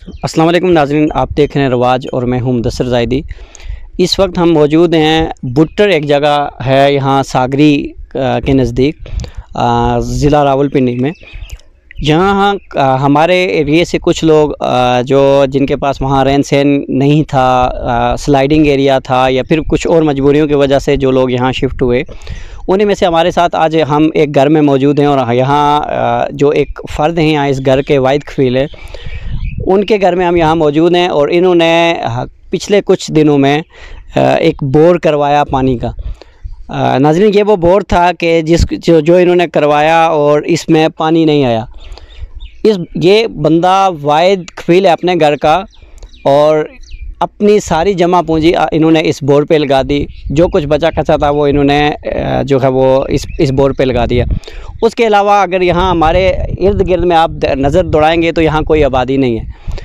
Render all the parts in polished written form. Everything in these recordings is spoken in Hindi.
अस्सलाम वालेकुम नाज़रीन, आप देख रहे हैं रवाज और मैं हूं मुदस्सिर ज़ायदी। इस वक्त हम मौजूद हैं बुट्टर, एक जगह है यहाँ सागरी के नज़दीक ज़िला रावलपिंडी में। यहाँ हमारे एरिए से कुछ लोग जो जिनके पास वहाँ रहन सहन नहीं था, स्लाइडिंग एरिया था या फिर कुछ और मजबूरियों की वजह से जो लोग यहाँ शिफ्ट हुए, उन्हीं में से हमारे साथ आज हम एक घर में मौजूद हैं। और यहाँ जो एक फ़र्द हैं यहाँ इस घर के वाहिद कफ़ील है, उनके घर में हम यहाँ मौजूद हैं। और इन्होंने पिछले कुछ दिनों में एक बोर करवाया पानी का। नाज़रीन, ये वो बोर था कि जो इन्होंने करवाया और इसमें पानी नहीं आया। ये बंदा वाहिद कफ़ील है अपने घर का और अपनी सारी जमा पूंजी इन्होंने इस बोर पे लगा दी। जो कुछ बचा कचा था वो इन्होंने जो है वो इस बोर पे लगा दिया। उसके अलावा अगर यहाँ हमारे इर्द गिर्द में आप नज़र दौड़ाएंगे तो यहाँ कोई आबादी नहीं है।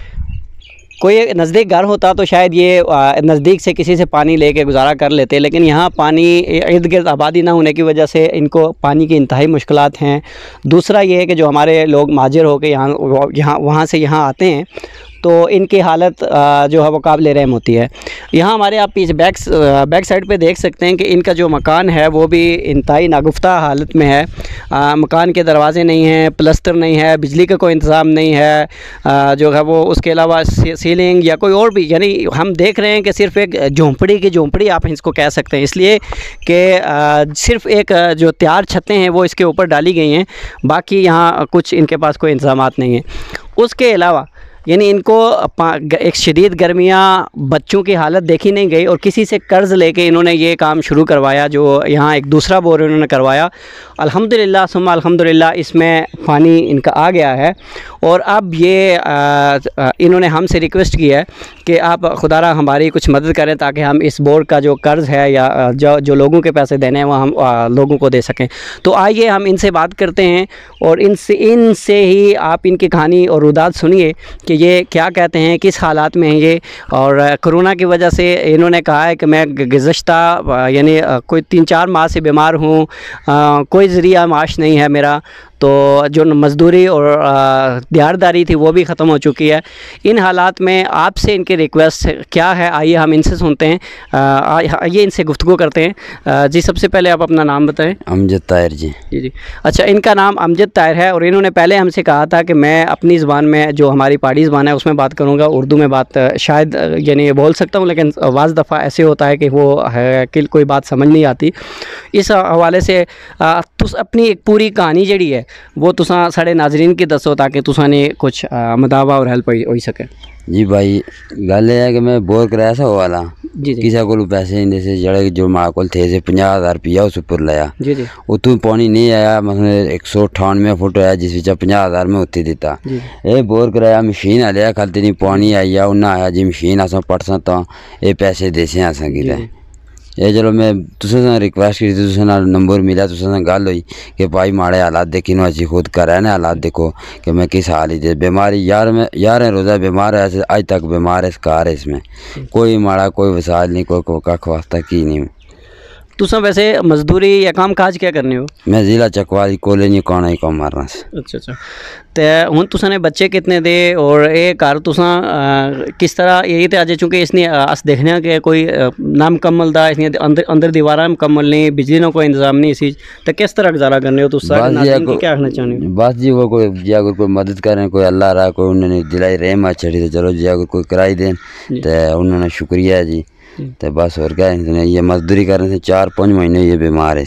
कोई नज़दीक घर होता तो शायद ये नज़दीक से किसी से पानी लेके गुजारा कर लेते, लेकिन यहाँ पानी इर्द गिर्द आबादी ना होने की वजह से इनको पानी की इंतहाई मुश्किलात हैं। दूसरा ये है कि जो हमारे लोग महाजिर होकर यहाँ वहाँ से यहाँ आते हैं तो इनकी हालत जो है वो काबिल रहम होती है। यहाँ हमारे आप पीछे बैक साइड पे देख सकते हैं कि इनका जो मकान है वो भी इंतहाई नागुफ्ता हालत में है। मकान के दरवाजे नहीं हैं, प्लस्तर नहीं है, बिजली का कोई इंतज़ाम नहीं है जो है वो। उसके अलावा सीलिंग या कोई और भी, यानी हम देख रहे हैं कि सिर्फ़ एक झोंपड़ी आप इसको कह सकते हैं, इसलिए कि सिर्फ़ एक जो तैयार छतें हैं वो इसके ऊपर डाली गई हैं, बाकी यहाँ कुछ इनके पास कोई इंतज़ामात नहीं है। उसके अलावा यानी इनको एक शदीद गर्मियाँ, बच्चों की हालत देखी नहीं गई और किसी से कर्ज़ लेके इन्होंने ये काम शुरू करवाया। जो यहाँ एक दूसरा बोर इन्होंने करवाया, अल्हम्दुलिल्लाह सुम्मा अल्हम्दुलिल्लाह इसमें पानी इनका आ गया है। और अब ये इन्होंने हमसे रिक्वेस्ट की है कि आप खुदारा हमारी कुछ मदद करें ताकि हम इस बोर का जो कर्ज़ है या जो लोगों के पैसे देने हैं वो हम लोगों को दे सकें। तो आइए हम इनसे बात करते हैं और इनसे ही आप इनकी कहानी और रुदात सुनिए कि ये क्या कहते हैं, किस हालात में हैं ये। और कोरोना की वजह से इन्होंने कहा है कि मैं गुज़श्ता यानी कोई 3-4 माह से बीमार हूँ, कोई ज़रिया माश नहीं है मेरा, तो जो मज़दूरी और दिहाड़दारी थी वो भी ख़त्म हो चुकी है। इन हालात में आपसे इनकी रिक्वेस्ट क्या है, आइए हम इनसे सुनते हैं, आइए इनसे गुफ्तगू करते हैं। जी, सबसे पहले आप अपना नाम बताएं। अमजद ताहिर जी। जी। अच्छा, इनका नाम अमजद ताहिर है और इन्होंने पहले हमसे कहा था कि मैं अपनी ज़बान में, जो हमारी पहाड़ी ज़बान है उसमें बात करूँगा, उर्दू में बात शायद यानी बोल सकता हूँ, लेकिन वाज़ दफ़ा ऐसे होता है कि वो है कि कोई बात समझ नहीं आती। इस हवाले से तुस अपनी एक पूरी कहानी जड़ी है वो तुसा साढ़े नाजरीन की दसो ताकि तुसा ने कुछ मदावा और हेल्प हो सके। जी भाई, गल है कि मैं बोर कराया सा वाला जी किसी को पैसे नहीं से जड़े जो माँ को थे से 50,000 रुपया उस ऊपर लाया। जी जी। उतों पानी नहीं आया, मतलब 198 फुट आया जिस विच 50,000 में उत्ती दिता। ये बोर कराया, मशीन आया खालती नहीं पानी आई उन्हें आया जी मशीन अस पटसा तो ये पैसे देसे अस कि ये चलो मैं तुसें रिक्वेस्ट की तुसें नंबर मिला, तुसें गल हुई कि भाई माड़े हालात देखी नो अच्छी खुद कर रहे हैं हालात देखो कि मैं किस हाल ही बीमारी 11 रोज़ा बीमार है, आज तक बीमार है इस कार है, इसमें कोई माड़ा कोई वसाल नहीं, कोई कख वास्ता की नहीं। तुसा वैसे मजदूरी या काम काज क्या करने हो? मैं ज़िला चकवाली कोले नहीं कौन ही काम मारना। अच्छा अच्छा। तो हुन तुसा ने बच्चे कितने दे और ये घर तुसा किस तरह, यही तो अजे चूँकि इसने अस देखने के कोई ना मुकम्मल था, इसने अंदर दीवारा मुकम्मल नहीं, बिजली का कोई इंतजाम नहीं इसी, तो किस तरह गुजारा करने हो तुस? क्या आखना चाहते हो? बस जी वो कोई जी अगर कोई मदद करें, कोई अल्लाह रहा कोई उन्होंने दिलाई रहम चढ़ी तो चलो जी, अगर कोई कराई दें तो उन्होंने शुक्रिया है जी। तो बस और क्या, ये मजदूरी करने से 4-5 महीने ये बीमार है।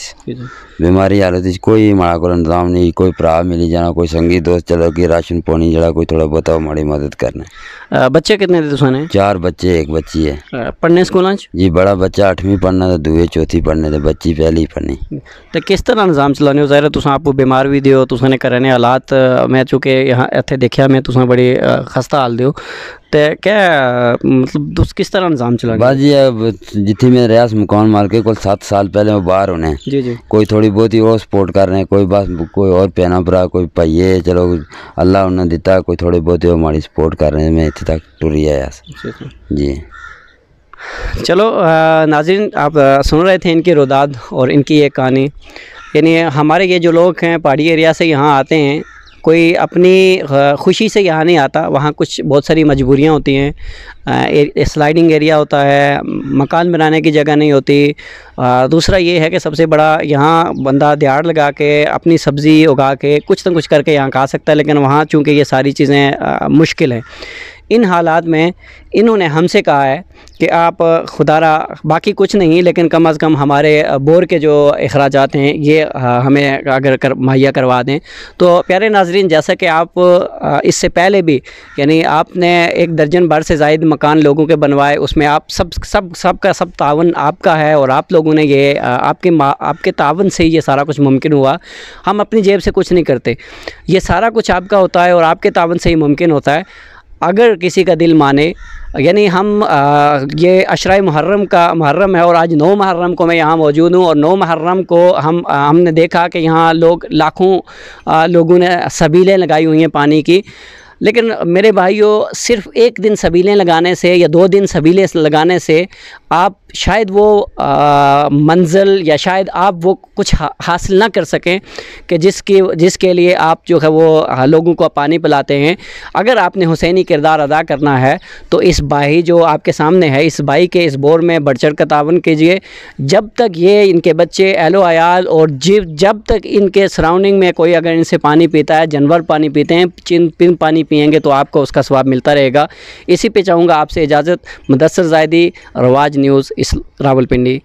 बीमारी हालत कोई माड़ा को इंतजाम नहीं, कोई भरा मिली जाना, कोई संगी दोस्त चलो कि राशन पानी जरा कोई थोड़ा बहुत माड़ी मदद करना। बच्चे कितने थे तुसाने? 4 बच्चे, 1 बच्ची है। पढ़ने स्कूल जी? बड़ा बच्चा 8वीं पढ़ना तो दूए 4थी पढ़ने तो बच्ची पहली पढ़नी। तो किस तरह निज़ाम चलाने हो? ज़ाहिर तुसा आप बीमार भी दियो, तुसाने करने हालात मैं चूँकि यहाँ इतने देखा मैं तुसा बड़ी खस्ता हाल दियो, तो क्या मतलब तुस किस तरह निज़ाम चला? बस जी जितनी मैं रहा मकान मालिक को 7 साल पहले वो बाहर होने। जी जी। कोई थोड़ी बहुत ही वो सपोर्ट कर रहे हैं, कोई बस कोई और भैन भरा कोई भाइये चलो अल्लाह उन्हें दिता, कोई थोड़ी बहुत ही हमारी सपोर्ट कर रहे हैं, मैं इतने तक टुरी आया जी। चलो नाज़रीन, आप सुन रहे थे इनकी रुदात और इनकी ये कहानी। यानी हमारे ये जो लोग हैं पहाड़ी एरिया से यहाँ आते हैं, कोई अपनी खुशी से यहाँ नहीं आता, वहाँ कुछ बहुत सारी मजबूरियाँ होती हैं। स्लाइडिंग एरिया होता है, मकान बनाने की जगह नहीं होती। दूसरा ये है कि सबसे बड़ा यहाँ बंदा दिहाड़ लगा के अपनी सब्ज़ी उगा के कुछ न कुछ करके यहाँ खा सकता है, लेकिन वहाँ चूँकि ये सारी चीज़ें मुश्किल हैं। इन हालात में इन्होंने हमसे कहा है कि आप खुदारा बाकी कुछ नहीं, लेकिन कम अज़ कम हमारे बोर के जो अखराजात हैं ये हमें अगर मुहैया करवा दें। तो प्यारे नाज़रीन, जैसा कि आप इससे पहले भी यानी आपने 1 दर्जन भर से ज़ायद मकान लोगों के बनवाए, उसमें आप सब तावन आपका है और आप लोगों ने ये आपके तावन से ही ये सारा कुछ मुमकिन हुआ। हम अपनी जेब से कुछ नहीं करते, ये सारा कुछ आपका होता है और आपके तावन से ही मुमकिन होता है। अगर किसी का दिल माने, यानी हम ये अशरा मुहर्रम है और आज 9 मुहर्रम को मैं यहाँ मौजूद हूँ और 9 मुहर्रम को हमने देखा कि यहाँ लाखों लोगों ने सबीलें लगाई हुई हैं पानी की। लेकिन मेरे भाइयों, सिर्फ़ 1 दिन सबीलें लगाने से या 2 दिन सबीलें लगाने से आप शायद वो मंजिल या शायद आप वो कुछ हासिल ना कर सकें कि जिसके लिए आप जो है वो लोगों को पानी पिलाते हैं। अगर आपने हुसैनी किरदार अदा करना है तो इस भाई जो आपके सामने है, इस भाई के इस बोर में बढ़ चढ़ कर तावन कीजिए। जब तक ये इनके बच्चे एलो आयाल और जब तक इनके सराउंडिंग में कोई अगर इनसे पानी पीता है, जानवर पानी पीते हैं, पिन पानी पिएंगे तो आपको उसका स्वाब मिलता रहेगा। इसी पे चाहूँगा आपसे इजाज़त। मुदस्सिर ज़ायदी, रवाज न्यूज़, रावलपिंडी।